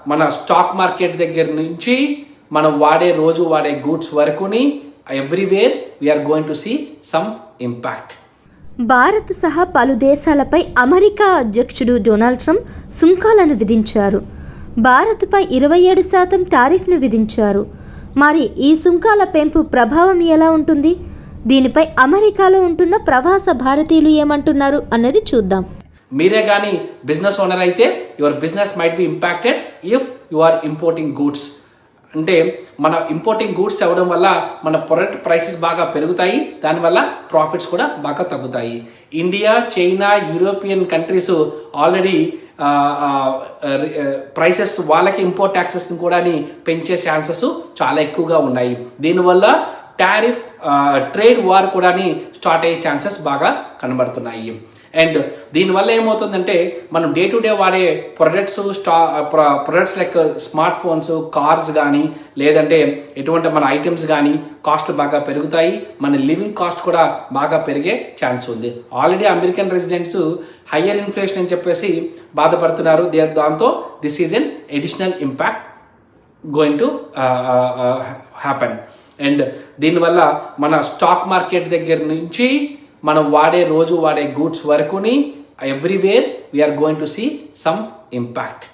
మన stock market దగ్గర నుంచి మనం రోజు వాడే గూడ్స్ వరకుని everywhere we're going to see some impact. Bharat సహా పలు దేశాలపై అమెరికా అధ్యక్షుడు డొనాల్డ్ ట్రంప్ సుంకాలను విధించారు. భారత్పై 27% టారిఫ్ను విధించారు. మరి ఈ సుంకాల పెంపు ప్రభావం ఎలా ఉంటుంది? దీనిపై అమెరికాలో ఉంటున్న ప్రవాస భారతీయులు ఏమంటున్నారు అన్నది చూద్దాం. మీరే కానీ బిజినెస్ ఓనర్ అయితే your business might be impacted if you are importing goods. అంటే మన ఇంపోర్టింగ్ గూడ్స్ అవ్వడం వల్ల మన ప్రొడక్ట్ ప్రైసెస్ బాగా పెరుగుతాయి, దానివల్ల ప్రాఫిట్స్ కూడా బాగా తగ్గుతాయి. India, China, European countries already prices వాళ్ళకి ఇంపోర్ట్ ట్యాక్సెస్ కూడా పెంచే ఛాన్సెస్ చాలా ఎక్కువగా ఉన్నాయి. దీనివల్ల టారిఫ్ ట్రేడ్ వార్ కూడా స్టార్ట్ అయ్యే ఛాన్సెస్ బాగా కనబడుతున్నాయి. అండ్ దీనివల్ల ఏమవుతుందంటే మనం డే టు డే వాడే products like smart phones, cars కానీ లేదంటే ఎటువంటి మన ఐటమ్స్ కానీ కాస్ట్ బాగా పెరుగుతాయి. మన లివింగ్ కాస్ట్ కూడా బాగా పెరిగే ఛాన్స్ ఉంది. Already American residents higher inflation అని చెప్పేసి బాధపడుతున్నారు. దాంతో this is an additional impact going to happen. And దీనివల్ల మన స్టాక్ మార్కెట్ దగ్గర నుంచి మనం రోజు వాడే గూడ్స్ వరకుని everywhere we're going to see some impact.